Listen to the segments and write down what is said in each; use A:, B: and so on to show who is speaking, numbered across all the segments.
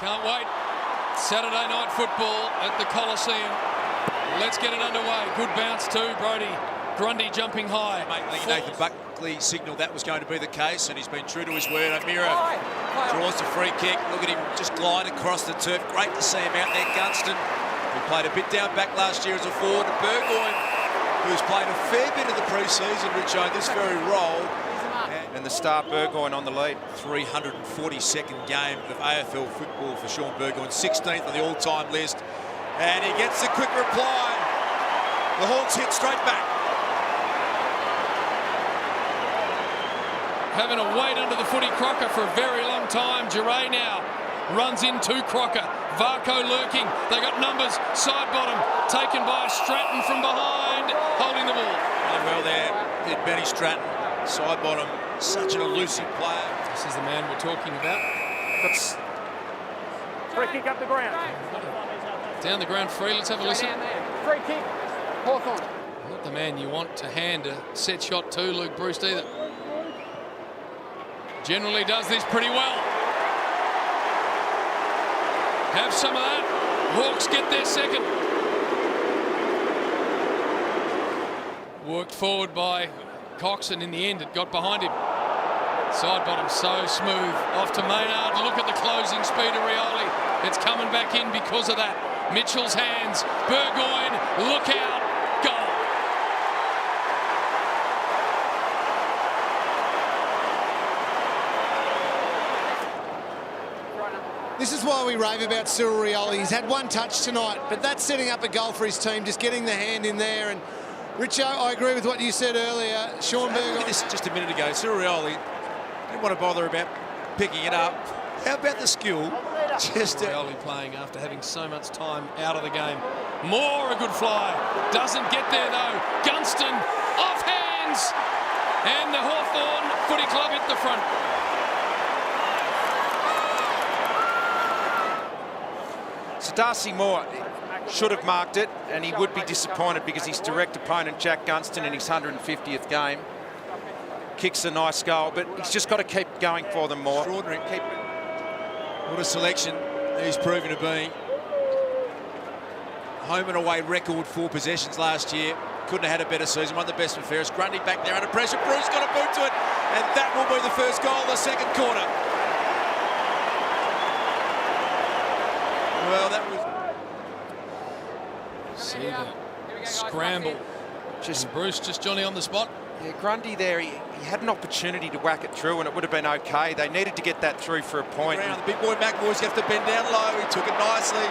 A: Can't wait. Saturday night football at the Coliseum. Let's get it underway. Good bounce too, Brodie. Grundy jumping high.
B: Nathan Buckley signalled that was going to be the case, and he's been true to his word. O'Meara draws the free kick. Look at him just glide across the turf. Great to see him out there. Gunston, who played a bit down back last year as a forward. And Burgoyne, who's played a fair bit of the pre-season, Richo, this very role.
C: And the star Burgoyne on the lead.
B: 342nd game of AFL football for Shaun Burgoyne. 16th on the all-time list. And he gets a quick reply. The Hawks hit straight back.
A: Having a wait under the footy Crocker for a very long time. Giray now runs into Crocker. Varco lurking. They got numbers. Side bottom. Taken by Stratton from behind. Holding the ball.
B: Really well there did Benny Stratton. Side bottom. Such an elusive player.
A: This is the man we're talking about.
D: Free kick up the ground.
A: Down the ground free. Let's have a listen.
D: Free kick. Hawthorn.
A: Not the man you want to hand a set shot to, Luke Breust, either. Generally does this pretty well. Have some of that. Hawks get their second. Worked forward by Cox, and in the end it got behind him. Side bottom so smooth. Off to Maynard. Look at the closing speed of Rioli. It's coming back in because of that. Mitchell's hands. Burgoyne, look out. Goal.
E: This is why we rave about Cyril Rioli. He's had one touch tonight, but that's setting up a goal for his team, just getting the hand in there. And Richo, I agree with what you said earlier. Shaun Burgoyne.
B: This just a minute ago. Cyril Rioli didn't want to bother about picking it up. How about the skill? Just
A: Rioli playing after having so much time out of the game. Moore, a good fly. Doesn't get there though. Gunston off hands. And the Hawthorn Footy Club hit the front.
C: So Darcy Moore should have marked it, and he would be disappointed because his direct opponent, Jack Gunston, in his 150th game, kicks a nice goal, but he's just got to keep going for them more.
B: Extraordinary. What a selection he's proven to be. Home and away record for possessions last year. Couldn't have had a better season. One of the best and fairest. Grundy back there under pressure. Bruce got a boot to it, and that will be the first goal of the second quarter. Well, that was...
A: See the scramble. Just Bruce, just Johnny on the spot.
C: Yeah, Grundy there, he had an opportunity to whack it through, and it would have been okay. They needed to get that through for a point.
B: The big boy McAvoy's have to bend down low. He took it nicely.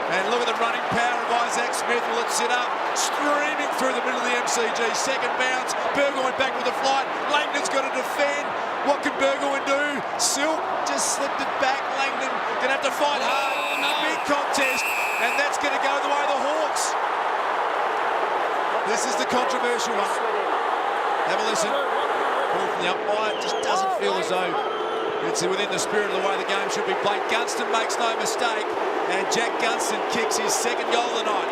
B: And look at the running power of Isaac Smith. Will it sit up? Streaming through the middle of the MCG. Second bounce. Burgoyne back with the flight. Langdon's got to defend. What can Burgoyne do? Silk just slipped it back. Langdon going to have to fight hard.
A: Oh, no.
B: Big contest. And that's going to go the way of the Hawks. This is the controversial one. Have a listen. Ball from the umpire. It just doesn't feel as though it's within the spirit of the way the game should be played. Gunston makes no mistake. And Jack Gunston kicks his second goal of the night.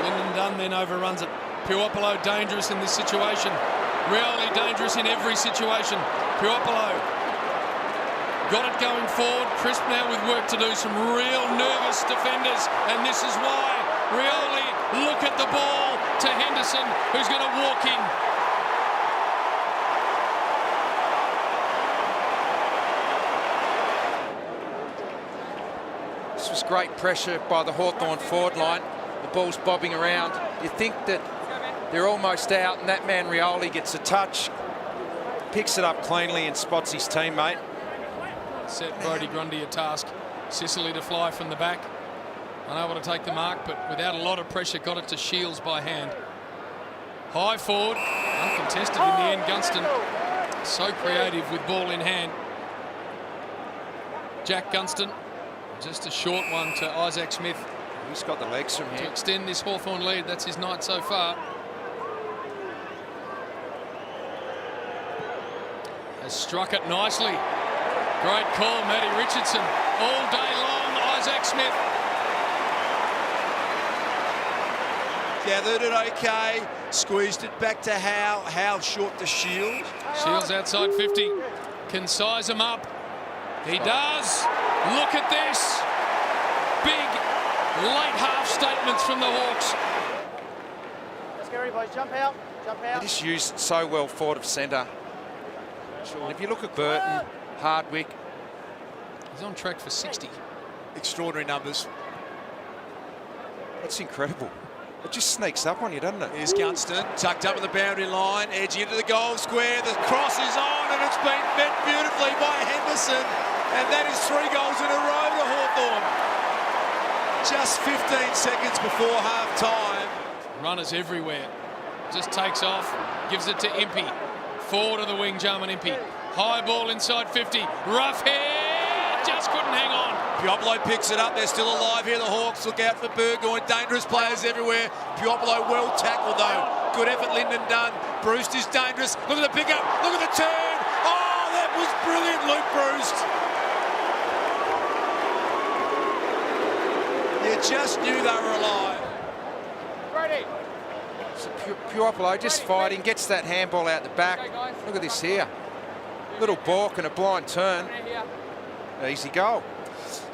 A: Lyndon Dunn then overruns it. Puopolo dangerous in this situation. Rioli dangerous in every situation. Puopolo got it going forward. Crisp now with work to do. Some real nervous defenders. And this is why Rioli, look at the ball to Henderson, who's going to walk in.
C: This was great pressure by the Hawthorn forward line. The ball's bobbing around. You think that they're almost out, and that man Rioli gets a touch, picks it up cleanly and spots his teammate.
A: Set Brodie Grundy a task. Sicily to fly from the back. Unable to take the mark, but without a lot of pressure, got it to Shields by hand. High forward, uncontested in the end. Gunston so creative with ball in hand. Jack Gunston, just a short one to Isaac Smith.
C: He's got the legs from
A: To
C: here.
A: extend this Hawthorn lead. That's his night so far. Has struck it nicely. Great call, Matty Richardson. All day long, Isaac Smith.
B: Gathered it okay. Squeezed it back to Howe. Howe short to Shields.
A: Shields outside 50. Can size him up. He does. Look at this. Big late half statements from the Hawks.
D: Let's get ready, boys. Jump out. Jump out.
C: It is used so well forward of centre. And if you look at Burton, Hardwick,
A: He's on track for 60.
B: Extraordinary numbers.
C: it's incredible. It just sneaks up on you, doesn't it?
B: Here's Gunston, tucked up at the boundary line, edging into the goal square. The cross is on, and it's been met beautifully by Henderson. And that is 3 goals in a row to Hawthorn. Just 15 seconds before half-time.
A: Runners everywhere. Just takes off, gives it to Impey. Forward of the wing, Jarman Impey. High ball inside 50. Rough head, just couldn't hang on.
B: Puopolo picks it up. They're still alive here. The Hawks look out for Burgoyne. Dangerous players everywhere. Puopolo well tackled though. Good effort, Lyndon Dunn. Bruce is dangerous. Look at the pickup. Look at the turn. Oh, that was brilliant, Luke Bruce. You just knew they were alive.
D: Ready.
C: So Puopolo just fighting, gets that handball out the back. Look at this here. Little balk and a blind turn. Easy goal.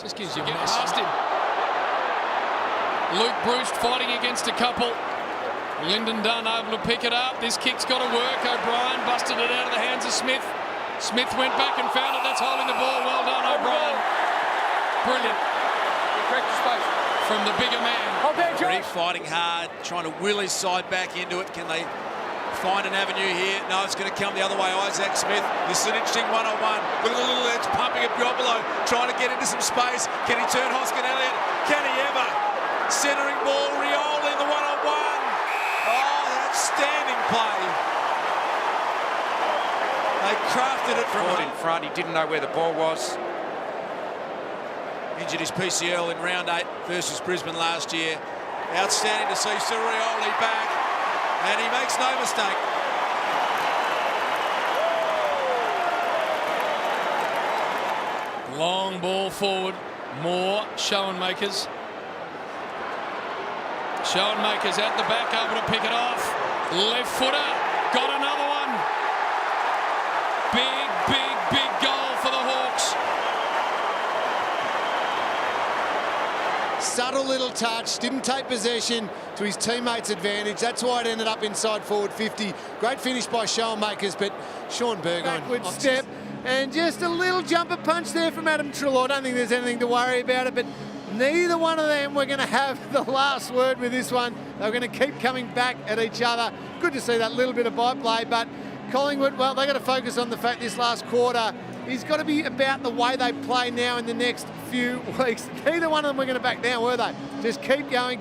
A: Just gives you past him. Luke Bruce fighting against a couple. Lyndon Dunn able to pick it up. This kick's got to work. O'Brien busted it out of the hands of Smith. Smith went back and found it. That's holding the ball. Well done, O'Brien. Brilliant. From the bigger man.
B: Really fighting hard, trying to will his side back into it. Can they find an avenue here? No, it's going to come the other way. Isaac Smith. This is an interesting one-on-one. Look at the little edge pumping at Puopolo, trying to get into some space. Can he turn Hoskin Elliott? Can he ever? Centering ball, Rioli in the one-on-one. Oh, outstanding play. They crafted it from
C: In front, he didn't know where the ball was.
B: Injured his PCL in round 8 versus Brisbane last year. Outstanding to see Surioli back, and he makes no mistake.
A: Long ball forward. More Schoenmakers. Schoenmakers at the back, able to pick it off. Left footer. Got another one. Big, big, big goal for the Hawks.
E: Subtle little touch, didn't take possession to his teammates' advantage. That's why it ended up inside forward 50. Great finish by Schoenmakers, but Sean Burgoyne.
F: Backward step and just a little jumper punch there from Adam Treloar. I don't think there's anything to worry about it, but neither one of them were going to have the last word with this one. They were going to keep coming back at each other. Good to see that little bit of byplay, but Collingwood, well, they've got to focus on the fact this last quarter is got to be about the way they play now in the next few weeks. Neither one of them were going to back down, were they? Just keep going,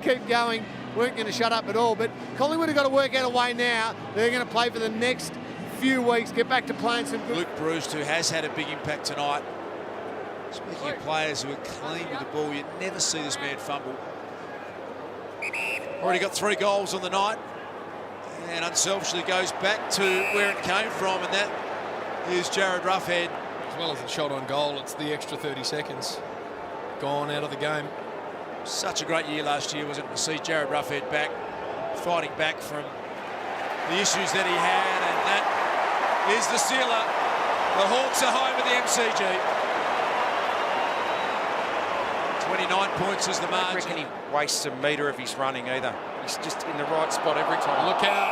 F: weren't going to shut up at all. But Collingwood have got to work out a way now. They're going to play for the next few weeks, get back to playing some good.
B: Luke Bruce, who has had a big impact tonight. Speaking of players who are clean with the ball, you never see this man fumble. Already got 3 goals on the night, and unselfishly goes back to where it came from, and that is Jared Roughead.
A: As well as the shot on goal, it's the extra 30 seconds gone out of the game.
B: Such a great year last year, wasn't it, to see Jared Roughead back, fighting back from the issues that he had, and that is the sealer. The Hawks are home at the MCG. 29 points is the
C: I don't
B: margin.
C: reckon he wastes a metre of his running either. He's just in the right spot every time.
A: Look out,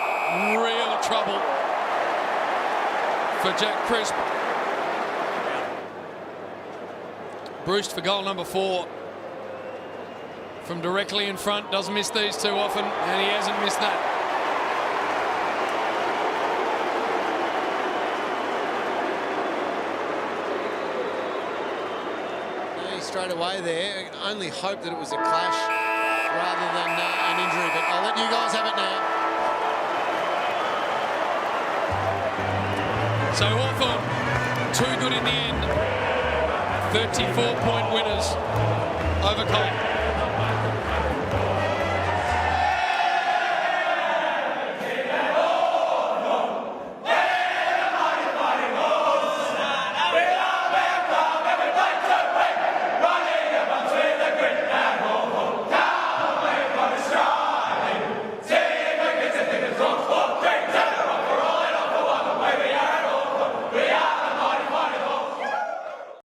A: real trouble for Jack Crisp. Bruce for goal number 4. From directly in front, doesn't miss these too often, and he hasn't missed that.
E: Straight away there, only hope that it was a clash rather than an injury, but I'll let you guys have it now.
A: So Hawthorn, too good in the end. 34-point winners over Colton.